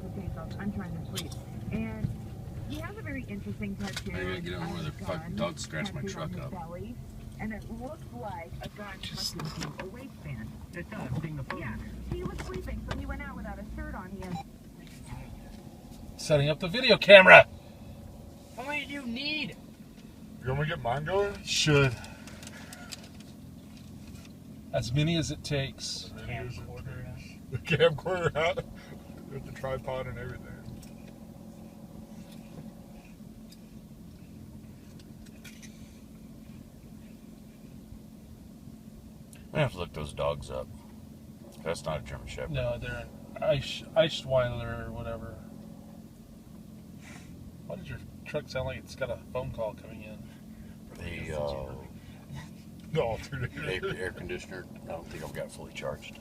okay, so I'm trying to sleep. And he has a very interesting tattoo. I gotta get on where the fucking dog scratched my truck up. Belly, and it looks like a gun tucked into a waistband. It does, seeing the photo. Yeah, he was sleeping, so he went out without a shirt on. He has... Setting up the video camera. How many do you need? You want me to get mine going? Should. As many as it takes. Camcorder. The camcorder out with the tripod and everything. I have to look those dogs up. That's not a German Shepherd. No, they're an Eichweiler or whatever. Why does your truck sound like it's got a phone call coming in? The The alternator. air conditioner, I don't think I've got fully charged.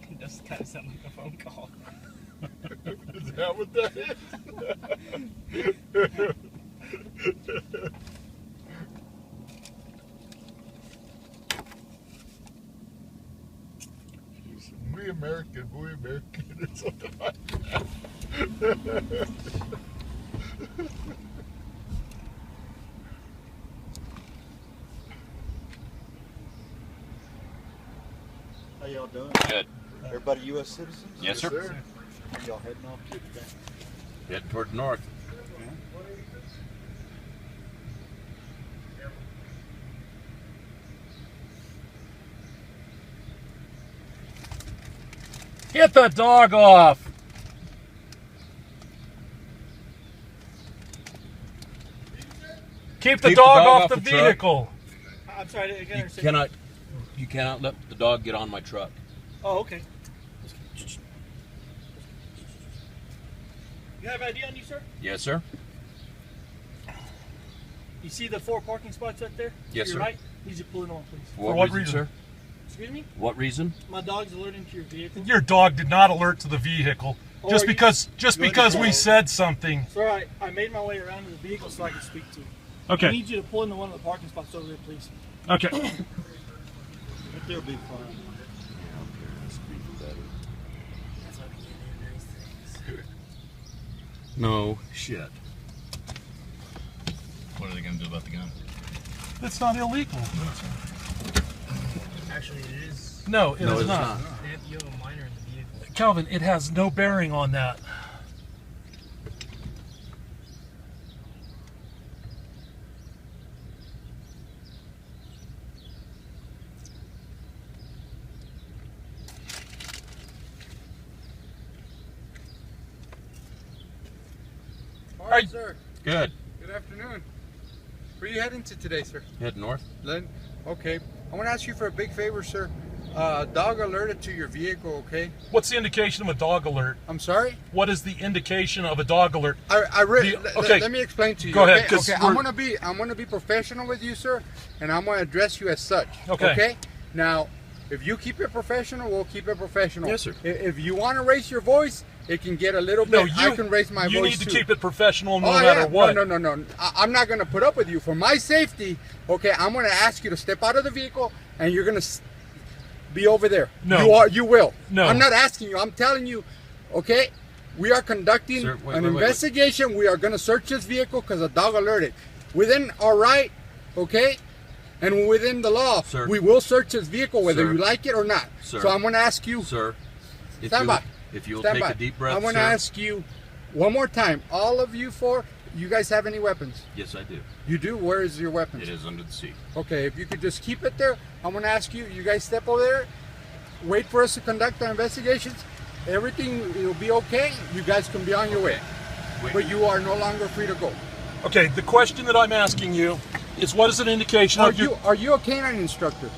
It does kind of sound like a phone call. Is that what that is? We American, or something like that. How y'all doing? Good. Everybody U.S. citizens? Yes, sir. Sir. Y'all heading off to today? Heading toward the north. Get the dog off! Keep the dog off the vehicle. I'm sorry, I didn't You understand. you cannot let the dog get on my truck. Oh, okay. You have ID on you, sir? Yes, sir. You see the 4 parking spots right there? Yes, to your sir. right? Need you to pull it on, please. For what reason? sir? Excuse me? What reason? My dog's alerting to your vehicle. Your dog did not alert to the vehicle. Just because we said something. It's alright. I made my way around to the vehicle so I could speak to you. I Okay. need you to pull into one of the parking spots over there, please. Okay. Right there'll be fine. No shit. What are they going to do about the gun? It's not illegal. Actually, it is. No, it is not. You have a minor in the vehicle. Calvin, it has no bearing on that. All right, sir. Good. Good afternoon. Where are you heading to today, sir? Head north. Len? Okay. I want to ask you for a big favor, sir. Dog alerted to your vehicle, okay? What's the indication of a dog alert? I'm sorry? What is the indication of a dog alert? Okay. Let me explain to you. Go ahead, Okay, 'cause okay. I'm gonna be professional with you, sir, and I'm gonna address you as such. Okay. Now, if you keep it professional, we'll keep it professional. Yes, sir. If you want to raise your voice, it can get a little bit. No, I can raise my voice You need to too. keep it professional no Oh, matter yeah. what. No. I'm not going to put up with you. For my safety, okay, I'm going to ask you to step out of the vehicle and you're going to be over there. No. You will. No. I'm not asking you. I'm telling you, okay, we are conducting Sir, wait, an wait. investigation. We are going to search this vehicle because a dog alerted. Within our right, okay, and within the law, Sir. we will search this vehicle whether Sir. you like it or not. Sir. So I'm going to ask you, Sir, stand by. If you'll Stand take by. a deep breath, I want to sir. ask you one more time. All of you four, you guys have any weapons? Yes, I do. You do? Where is your weapons? It is under the seat. Okay, if you could just keep it there, I'm going to ask you, you guys step over there, wait for us to conduct our investigations. Everything will be okay. You guys can be on your way. Wait. But you are no longer free to go. Okay, the question that I'm asking you is what is an indication of your... Are you a canine instructor?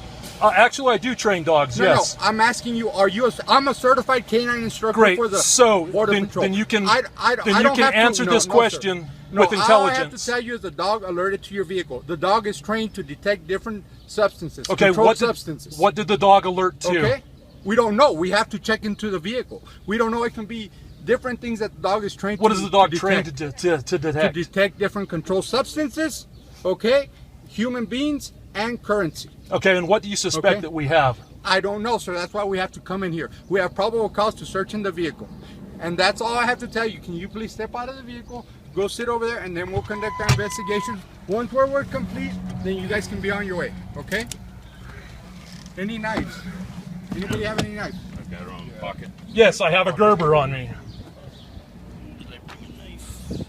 Actually, I do train dogs, No, yes. no, I'm asking you, I'm a certified canine instructor Great, for the so Border then, Patrol. then you can, I then you don't can have to- answer no, this no, sir. question No, with all I have to intelligence. tell you is the dog alerted to your vehicle. The dog is trained to detect different substances, Okay, controlled substances. what did the dog alert to? Okay? We don't know. We have to check into the vehicle. We don't know. It can be different things that the dog is trained What to is the dog detect. trained to To detect? detect different controlled substances, okay? Human beings and currency. Okay, and what do you suspect Okay. that we have? I don't know, sir. That's why we have to come in here. We have probable cause to search in the vehicle. And that's all I have to tell you. Can you please step out of the vehicle, go sit over there, and then we'll conduct our investigation. Once we're complete, then you guys can be on your way, okay? Any knives? Anybody have any knives? I've got it on the pocket. Yes, I have a Gerber on me. Did I bring a knife?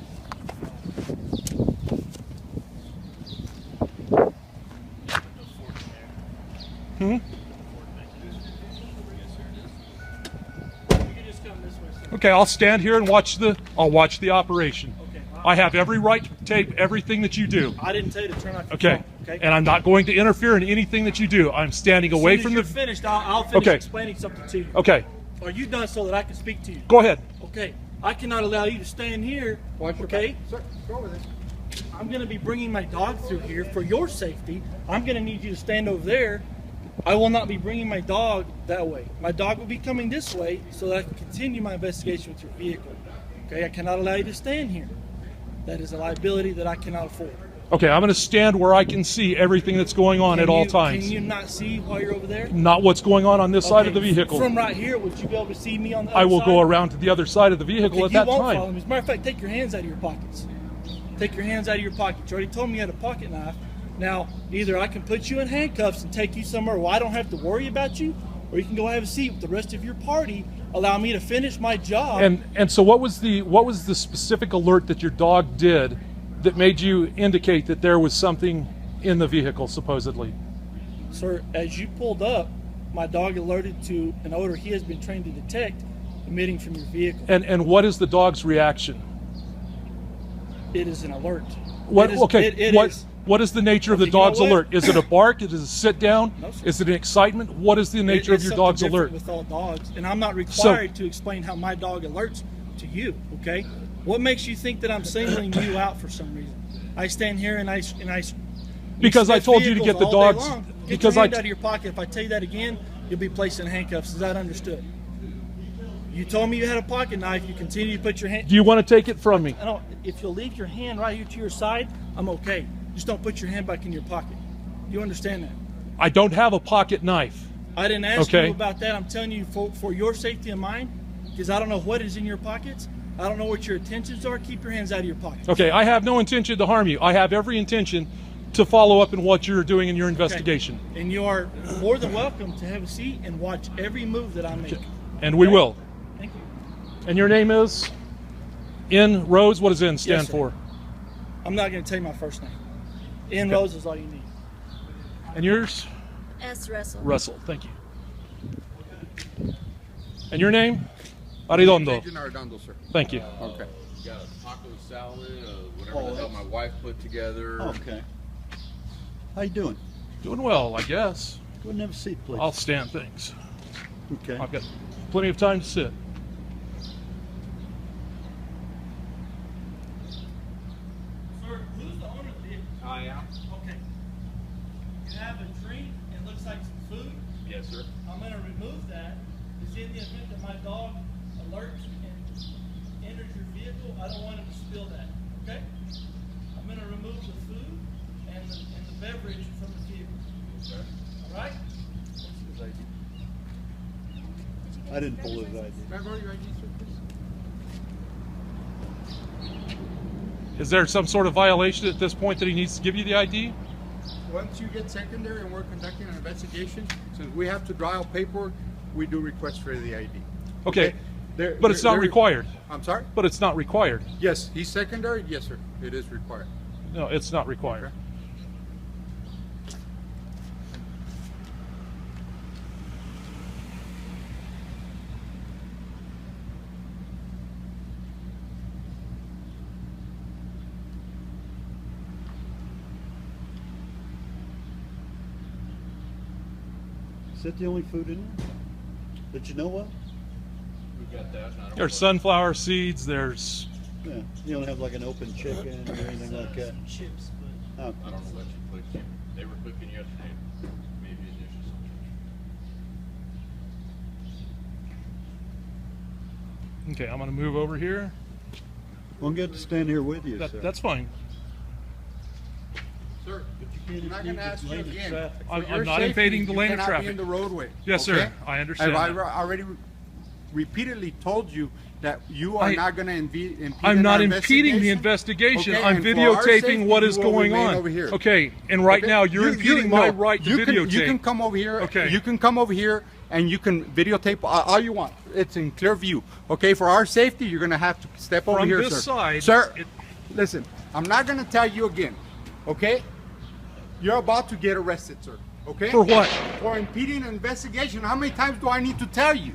Hmm? Okay, I'll stand here and watch the operation. Okay. I have every right to tape everything that you do. I didn't tell you to turn off your Okay. phone. Okay. And I'm not going to interfere in anything that you do. I'm standing away from you're the. finished, I'll finish Okay. explaining something to you. Okay, Are you done so that I can speak to you? go ahead. Okay. I cannot allow you to stand here. Watch your Okay. back. Sir, go with it. I'm going to be bringing my dog through here for your safety. I'm going to need you to stand over there. I will not be bringing my dog that way. My dog will be coming this way so that I can continue my investigation with your vehicle. Okay, I cannot allow you to stand here. That is a liability that I cannot afford. Okay, I'm going to stand where I can see everything that's going on at all times. Can you not see while you're over there? Not what's going on this side of the vehicle. From right here, would you be able to see me on the other I will side? go around to the other side of the vehicle Okay, at that you won't follow time. me. As a matter of fact, take your hands out of your pockets. Take your hands out of your pockets. You already told me you had a pocket knife. Now, either I can put you in handcuffs and take you somewhere where I don't have to worry about you, or you can go have a seat with the rest of your party. Allow me to finish my job. And so what was the specific alert that your dog did that made you indicate that there was something in the vehicle supposedly? Sir, as you pulled up, my dog alerted to an odor he has been trained to detect emitting from your vehicle. And what is the dog's reaction? It is an alert. What It is, okay? it what is. what is the nature of the Okay, you know dog's what? alert? Is it a bark? Is it a sit down? No, sir. Is it an excitement? What is the nature of It's your something dog's different alert? with all dogs, and I'm not required to explain how my dog alerts to you. Okay, what makes you think that I'm singling you out for some reason? I stand here and I Because I sniff told you to get vehicles the all day dogs. long. Get Because your I hand out of your pocket. If I tell you that again, you'll be placed in handcuffs. Is that understood? You told me you had a pocket knife. You continue to put your hand. do you want to take it from me? I don't. If you'll leave your hand right here to your side, I'm okay. Just don't put your hand back in your pocket. You understand that? I don't have a pocket knife. I didn't ask Okay. you about that. I'm telling you for your safety and mine, because I don't know what is in your pockets. I don't know what your intentions are. Keep your hands out of your pockets. Okay, I have no intention to harm you. I have every intention to follow up in what you're doing in your investigation. And you are more than welcome to have a seat and watch every move that I make. And we Okay? will. Thank you. And your name is? N Rose? What does N stand Yes, sir. for? I'm not going to tell you my first name. N Rose is all you need. And yours? S. Russell. Russell, thank you. And your name? Arredondo. Agent Arredondo, sir. Thank you. Okay. Got a taco salad, whatever the hell my wife put together. Okay. How you doing? Doing well, I guess. Go ahead and have a seat, please. I'll stand things. Okay. I've got plenty of time to sit. Sir, who's the owner of the vehicle? I am. Okay. You have a drink. It looks like some food. Yes, sir. I'm going to remove that. Because in the event that my dog alerts and enters your vehicle, I don't want him to spill that. Okay? I'm going to remove the food and the beverage from the vehicle. Okay. All right? I didn't pull his ID. Can I borrow your ID, sir, please? Is there some sort of violation at this point that he needs to give you the ID? Once you get secondary and we're conducting an investigation, since we have to draw out paperwork, we do request for the ID. Okay, There- but it's there- not required. I'm sorry? But it's not required. Yes, he's secondary? Yes, sir. It is required. No, it's not required. Is that the only food in there? That you know of? We got that. And I don't There's know sunflower seeds, there's... Yeah. You don't have like an open chicken or anything like that? Chips, but Oh. I don't know what you put. They were cooking yesterday. Maybe a dish or something. Okay, I'm gonna move over here. Won't get to stand here with you, sir. That's fine. Sir, could you I'm not going to ask you again. For I'm your not safety, invading the lane you of cannot traffic. be in the roadway. Yes, okay? sir. I understand. I've that. already repeatedly told you that you are not going to impede. I'm not our impeding the investigation. investigation. Okay, I'm and for our videotaping safety, what you is will going remain on. over here. Okay, and right Okay? now you're impeding my no, right to you videotape. You can come over here. Okay. You can come over here and you can videotape all you want. It's in clear view. Okay, for our safety, you're going to have to step over From here, this sir. side, Sir, it- listen, I'm not going to tell you again. Okay? You're about to get arrested, sir. Okay? For what? For impeding an investigation. How many times do I need to tell you?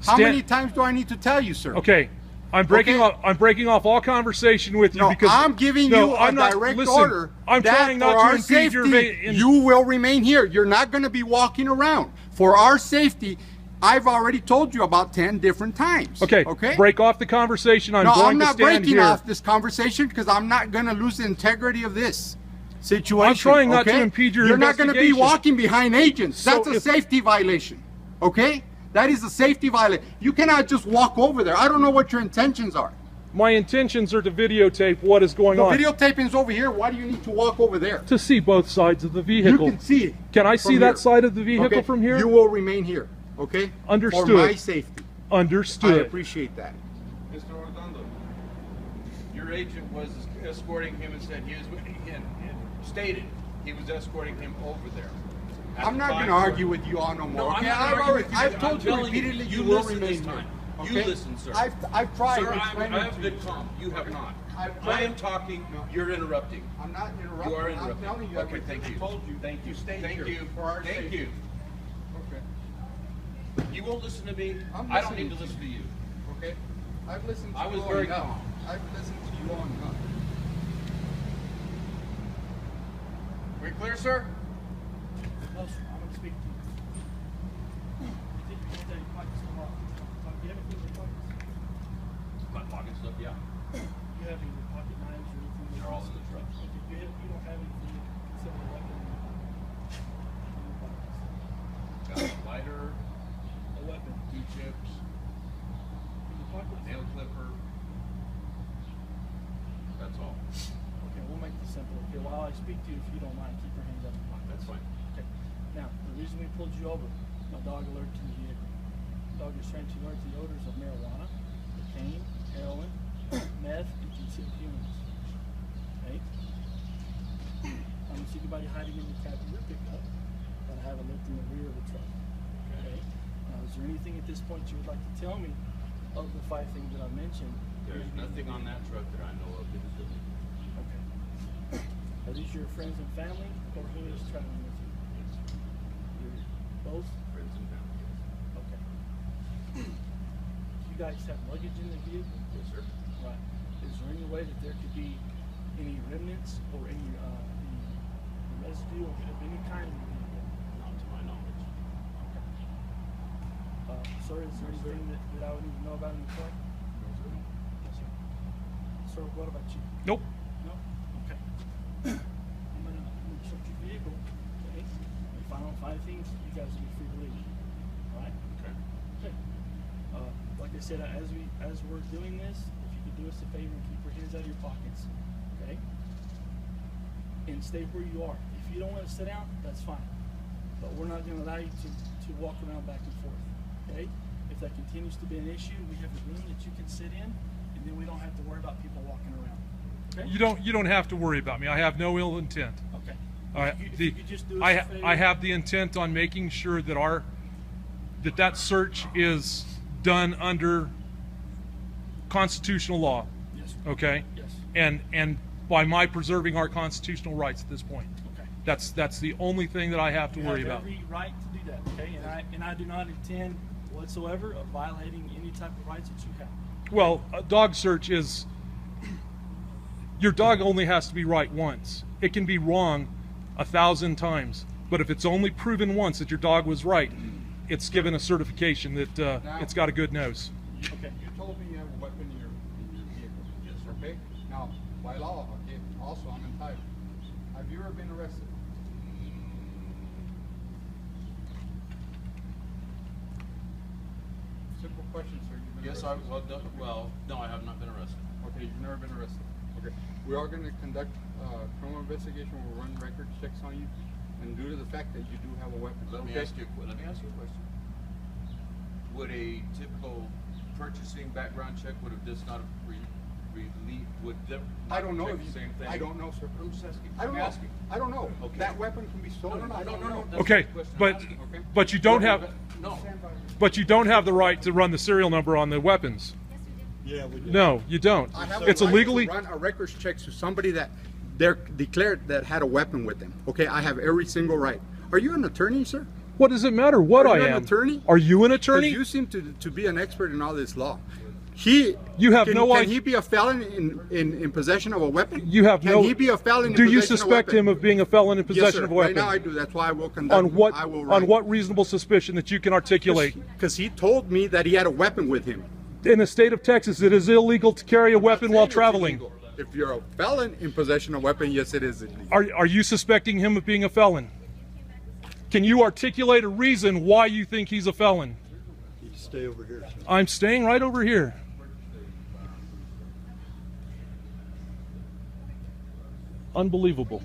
How Stan- many times do I need to tell you, sir? Okay. I'm breaking Okay. off. I'm breaking off all conversation with you No, because I'm giving no, you a I'm not, direct listen, order. I'm that trying not for to our impede your. safety, you will remain here. You're not going to be walking around. For our safety, I've already told you about 10 different times. Okay. Okay. Break off the conversation. I'm No, going I'm to not stand breaking here. off this conversation because I'm not going to lose the integrity of this situation. I'm trying not to okay? impede your You're not going to be investigation. walking behind agents. So That's a if- safety violation. Okay? That is a safety violation. You cannot just walk over there. I don't know what your intentions are. My intentions are to videotape what is going The on. videotaping's over here. Why do you need to walk over there? To see both sides of the You vehicle. can see it. Can I see from that here. side of the vehicle Okay? from here? You will remain here. Okay? Understood. For my safety. I Understood. appreciate that. Mr. Orlando, your agent was escorting him and said he was, and stated he was escorting him over there. At I'm the not time- going to argue with you on no more. No, I'm okay? not arguing with you. I've I'm told you telling you, repeatedly you you will listen remain this time. here. You Okay? listen, sir. I've tried Sir, explaining I have to been you. calm. You have not. I've I tried- am talking. You're interrupting. I'm not interrupting. You are I'm interrupting. telling you Okay, everything thank you. I told you. Thank you. to stay Thank here you. for our Thank safety. you. Okay. You won't listen to me. I'm I don't listening need to to listen to you. Okay. I've listened to I you was long very enough. calm. I've listened to you long enough. We clear, sir? No, sir, I'm going to speak to you. You think you need any pockets to lock? Do you have anything in your pockets? My pocket stuff, yeah. You have any pocket knives or anything? They're all in the truck. Okay, you don't have anything except a weapon in your pockets. Got a lighter, A weapon 2 chips, in your pockets? nail clipper. That's all. Okay, we'll make this simple. Okay, while I speak to you, if you don't mind, keep your hands up. That's fine. Okay. Now, the reason we pulled you over, my dog alerted to the vehicle. The dog is trying to alert to the odors of marijuana, cocaine, heroin, meth, and concealed humans. Okay? I don't see anybody hiding in the cab of your pickup, but I have a look in the rear of the truck. Okay? Now, is there anything at this point you would like to tell me of the 5 things that I mentioned? There's nothing on that truck that I know of that is illegal. Okay. Are these your friends and family, or who is traveling with you? You're both? Friends and family. Okay. You guys have luggage in the vehicle? Yes, sir. Right. Is there any way that there could be any remnants or any residue of any kind in the vehicle? Not to my knowledge. Sir, is there anything that I would need to know about in the truck? Yes, sir. Sir, what about you? Nope. No? Okay. I'm gonna search your vehicle, okay? If I don't find things, you guys will be free to leave. Alright? Okay. Okay. Like I said, as we're doing this, if you could do us a favor and keep your hands out of your pockets, okay? And stay where you are. If you don't want to sit down, that's fine. But we're not gonna allow you to walk around back and forth. Okay? If that continues to be an issue, we have a room that you can sit in, and then we don't have to worry about people walking around. Okay? You don't have to worry about me. I have no ill intent. Okay. All right. If you could just do us a I favor. have the intent on making sure that that search is done under constitutional law. Yes, sir. Okay. Yes. And by my preserving our constitutional rights at this point. Okay. That's the only thing that I have to You worry have about. every right to do that, okay? And I do not intend whatsoever of violating any type of rights that you have. Well, a dog search is, your dog only has to be right once. It can be wrong 1,000 times, but if it's only proven once that your dog was right, it's given a certification that it's got a good nose. Okay. You told me you have a weapon in your vehicle. Yes, sir. Okay? Now, by law, okay, also I'm entitled. Have you ever been arrested? Simple question, sir. You've been Yes, arrested. no, I have not been arrested. Okay, you've never been arrested. Okay. Okay. We are going to conduct criminal investigation. We'll run record checks on you, and due to the fact that you do have a weapon. Let me ask you a question. Would a typical purchasing background check would have this not I don't know check if the you, same thing? I don't know, sir. I'm just asking. I don't I'm know. asking. I don't know. Okay. That weapon can be stolen. I don't know. That's Okay, the question I'm but asking, okay? but you don't have No. but you don't have the right to run the serial number on the weapons. Yeah, we do. No, you don't. I have It's a right illegally. to run a records check to somebody that they're declared that had a weapon with them. Okay, I have every single right. Are you an attorney, sir? What does it matter what Are I you am? an attorney? Are you an 'Cause attorney? you seem to be an expert in all this law. You have no Can idea. he be a felon in possession of a weapon? You have Can no. he be a felon in Do possession you of a suspect weapon? him of being a felon in Yes, possession sir. of a weapon? Right now I do. That's why I will conduct. On what? I will On what reasonable suspicion that you can articulate? Because he told me that he had a weapon with him. In the state of Texas, it is illegal to carry a weapon while It's traveling. illegal. If you're a felon in possession of a weapon, yes, it is illegal. Are you suspecting him of being a felon? Can you articulate a reason why you think he's a felon? You just stay over here, sir. I'm staying right over here. Unbelievable.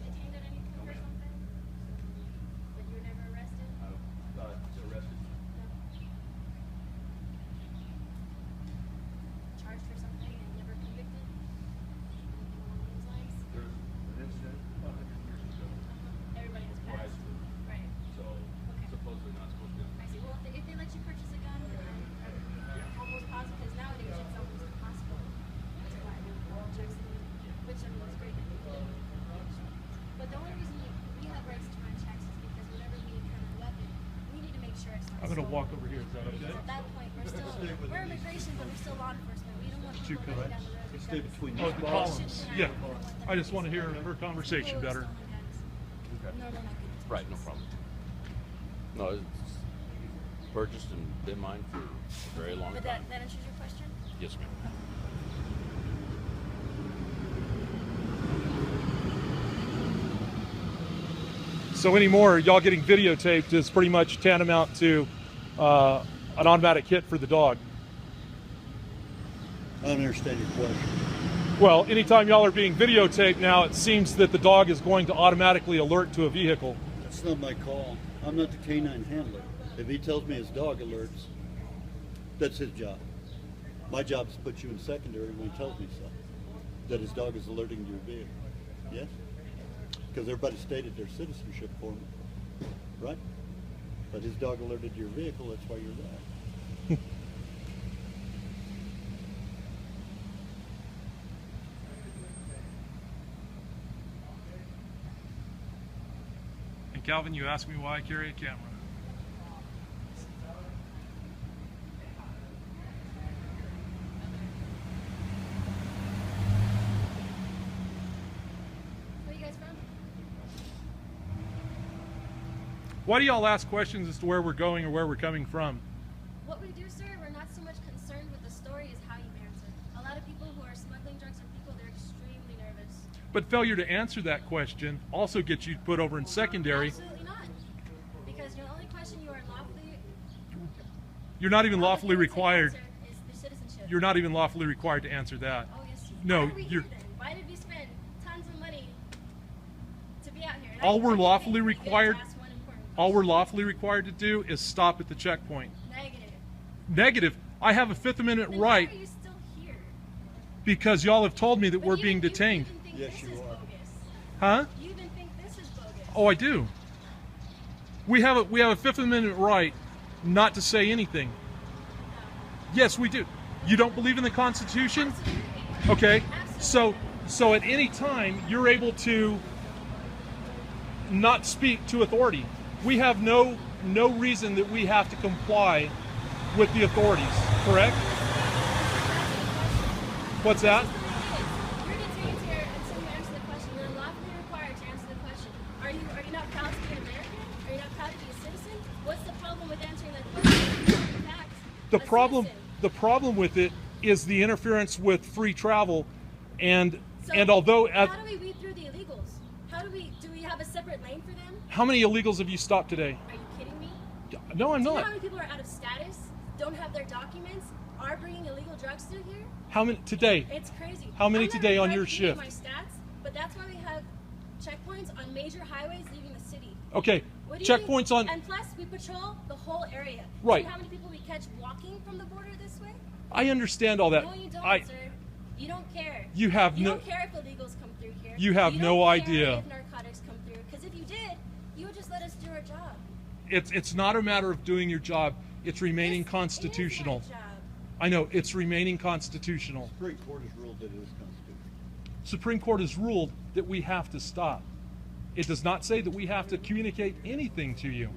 Charged for something and never convicted? Anything along those lines? Everybody has passed. Right. So supposedly not supposed to. I see. Well, if they let you purchase a gun, I'm almost positive, because nowadays it's almost impossible to buy checks, which I mean is great that people do. But the only reason we have rights to run checks is because whenever we encounter a weapon, we need to make sure it's not I'm going to stolen. walk over here. Is that okay? At that point, we're immigration, but we're still law enforcement. We don't want people running down the road with Stay guns. between Oh, these the balls. columns. Yeah. I just want to hear her conversation better. Right, no problem. No, it's purchased and been mine for a very long But time. that answers your question? Yes, ma'am. So anymore, y'all getting videotaped is pretty much tantamount to an automatic hit for the dog. I don't understand your question. Well, anytime y'all are being videotaped now, it seems that the dog is going to automatically alert to a vehicle. That's not my call. I'm not the canine handler. If he tells me his dog alerts, that's his job. My job is to put you in secondary when he tells me so. That his dog is alerting to your vehicle. Yes? Because everybody stated their citizenship for me. Right? But his dog alerted to your vehicle, that's why you're there. And Calvin, you asked me why I carry a camera. Where are you guys from? Why do y'all ask questions as to where we're going or where we're coming from? What we do, sir, we're not so much concerned with the story as how you answer. A lot of people who are smuggling drugs are people, they're extremely nervous. But failure to answer that question also gets you put over in secondary. Absolutely not. Because the only question you are lawfully... You're not even lawfully obligated to required. answer is the citizenship. You're not even lawfully required to answer that. Oh, yes. No, Why are we you're. here then? Why did we spend tons of money to be out here? And All I we're think lawfully we get to required. ask one important All we're question. lawfully required to do is stop at the checkpoint. Negative. Negative. I have a Fifth Amendment Then right why are you still here? because y'all have told me that But we're you being even detained. think Yes, this you is are. bogus. Huh? You even think this is bogus. Oh, I do. We have a Fifth Amendment right not to say anything. Yes, we do. You don't believe in the Constitution? Okay. So at any time you're able to not speak to authority. We have no reason that we have to comply with the authorities, correct? What's that? You're detained here until you answer the question. You're lawfully required to answer the question. Are you not proud to be an American? Are you not proud to be a citizen? What's the problem with answering that question? You're in fact The a problem citizen. the problem with it is the interference with free travel and So, although how do we weed through the illegals? Do we have a separate lane for them? how many illegals have you stopped today? Are you kidding me? No, I'm Do you know not. how many people are out of status, don't have their documents, are bringing illegal drugs through here. How many today? It's crazy. How many I'm not today on gonna your give you shift? My stats, but that's why we have checkpoints on major highways leaving the city. Okay, What do you think? checkpoints on. And plus, we patrol the whole area. Right. Do you know how many people we catch walking from the border this way? I understand all that. No, you don't, I. sir. You don't care. You have You no. don't care if illegals come through here. You have no don't idea. care if narcotics come through. Because if you did, you would just let us do our job. It's not a matter of doing your job. It's remaining This constitutional. is my job. I know it's remaining constitutional. Supreme Court has ruled that it is constitutional. Supreme Court has ruled that we have to stop. It does not say that we have to communicate anything to you.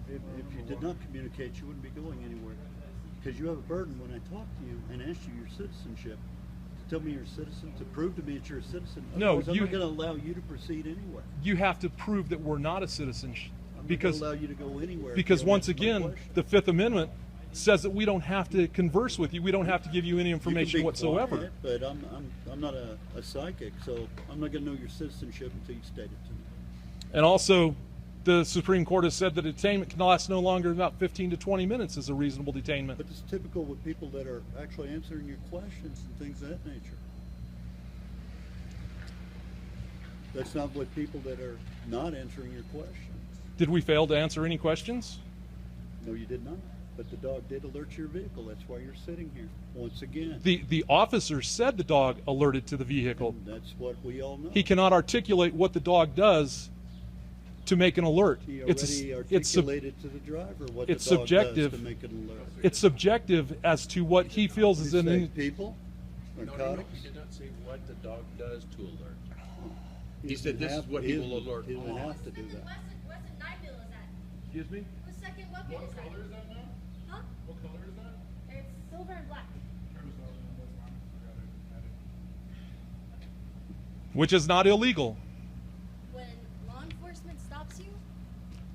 If you did not communicate, you wouldn't be going anywhere. Because you have a burden when I talk to you and ask you your citizenship, to tell me you're a citizen, to prove to me that you're a citizen. No, Otherwise, I'm you- not going to allow you to proceed anywhere. You have to prove that we're not a citizen, I'm because not going to allow you to go anywhere. if because you don't once answer my again, question. the Fifth Amendment says that we don't have to converse with you. We don't have to give you any You can information be whatsoever. quiet, but I'm not a psychic, so I'm not going to know your citizenship until you state it to me. And also, the Supreme Court has said that detainment can last no longer than about 15 to 20 minutes is a reasonable detainment. But it's typical with people that are actually answering your questions and things of that nature. That's not with people that are not answering your questions. Did we fail to answer any questions? No, you did not. But the dog did alert your vehicle. That's why you're sitting here. Once again. The officer said the dog alerted to the vehicle. And that's what we all know. He cannot articulate what the dog does to make an alert. He It's already articulated to the driver what it's the dog subjective. does to make an alert. It's subjective as to what he feels is You in. say people, No, narcotics. he did not say what the dog does to alert. He He said doesn't this is have- what he will alert He doesn't on. have to do What's that. What's the 9 mil is that? Excuse me? What second weapon is that? What color is that now? Huh? What color is that? It's silver and black. Which is not illegal. When law enforcement stops you,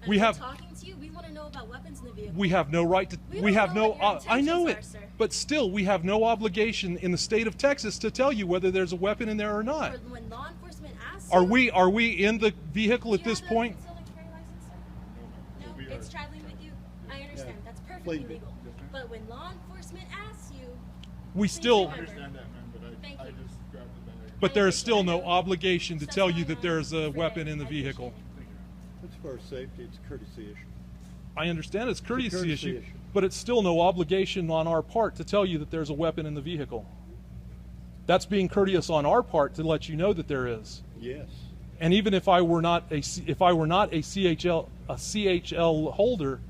and We we're have- talking to you, we want to know about weapons in the vehicle. We have no right to. We We don't have know no. what your I know it, intentions are, sir. but still, we have no obligation in the state of Texas to tell you whether there's a weapon in there or not. Or when law enforcement asks Are you, we in the vehicle do at you this have a point? concealed carry license, sir? No, we it's are. traveling with you. I understand. That's perfectly Plain- legal. But when law enforcement asks you, We please still. remember. I understand that, man, but Thank I you. just grabbed the bag. But there is still no obligation to That's tell fine, you that I there's a forget. weapon in the I appreciate vehicle. it. It's for our safety. It's a courtesy issue. I understand it's a courtesy courtesy issue, issue. but it's still no obligation on our part to tell you that there's a weapon in the vehicle. That's being courteous on our part to let you know that there is. Yes. And even if I were not a CHL holder,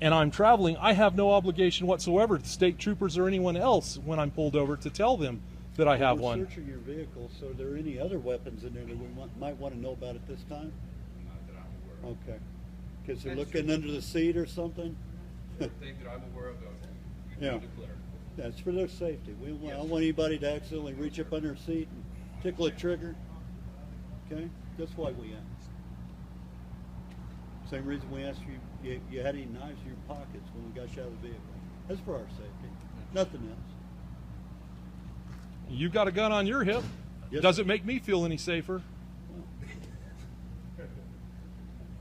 and I'm traveling, I have no obligation whatsoever to state troopers or anyone else when I'm pulled over to tell them that I have We're one. searching your vehicle, so are there any other weapons in there that we might want to know about at this time? Okay. Because they're looking under the seat or something? Thing that I'm aware of, Yeah. declare. That's for their safety. I don't want anybody to accidentally reach up under a seat and tickle a trigger. Okay? That's why we asked. Same reason we asked you had any knives in your pockets when we got you out of the vehicle. That's for our safety. Nothing else. You've got a gun on your hip. Yes, Does sir. it make me feel any safer?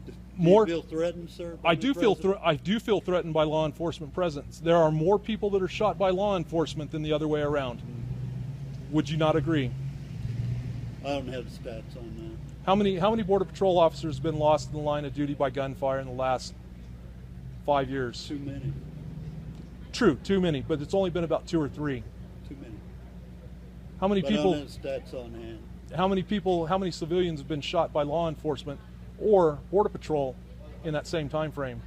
Do More- you feel threatened, sir? by I the do feel president? I do feel threatened by law enforcement presence. There are more people that are shot by law enforcement than the other way around. Would you not agree? I don't have the stats on that. How many Border Patrol officers have been lost in the line of duty by gunfire in the last 5 years? Too many. True, too many, but it's only been about 2 or 3. Too many. How many But I people? don't have the stats on hand. How many civilians have been shot by law enforcement or Border Patrol in that same time frame?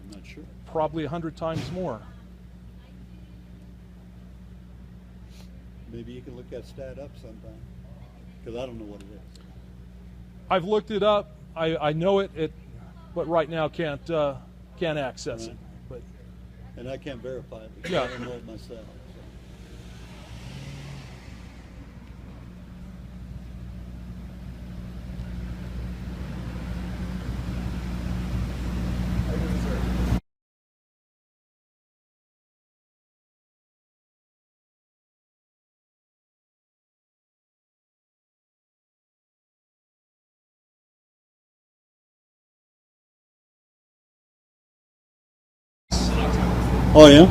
I'm not sure. Probably 100 times more. Maybe you can look that stat up sometime. Because I don't know what it is. I've looked it up. I know it, but right now can't access it. Right. But And I can't verify it because Yeah. I don't know it myself. So. Oh yeah?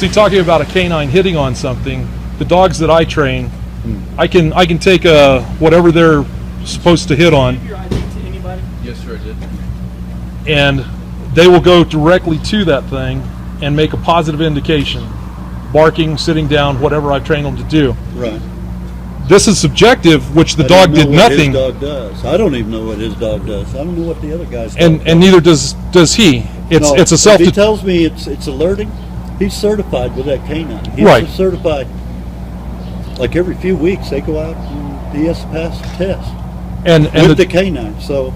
See, talking about a canine hitting on something, the dogs that I train, I can take whatever they're supposed to hit on, Give your ID to anybody. Yes, sir, I did. and they will go directly to that thing and make a positive indication, barking, sitting down, whatever I've trained them to do. Right. This is subjective, which the I dog don't know did what nothing, His dog does. I don't even know what his dog does. I don't know what the other guy's dog and does. neither does he. It's No, a self. If he tells me it's alerting, he's certified with that canine. He's Right. certified. Like every few weeks, they go out and he has to pass a test and with the canine. So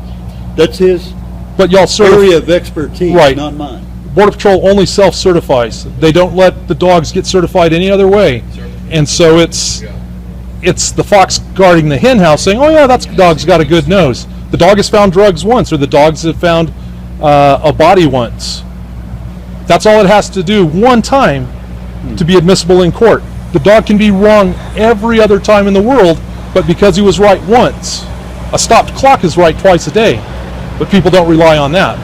that's his but y'all area of expertise, Right. not mine. Border Patrol only self-certifies. They don't let the dogs get certified any other way. And so it's the fox guarding the hen house saying, oh yeah, that dog's got a good nose. The dog has found drugs once, or the dogs have found a body once. That's all it has to do one time to be admissible in court. The dog can be wrong every other time in the world, but because he was right once. A stopped clock is right twice a day, but people don't rely on that.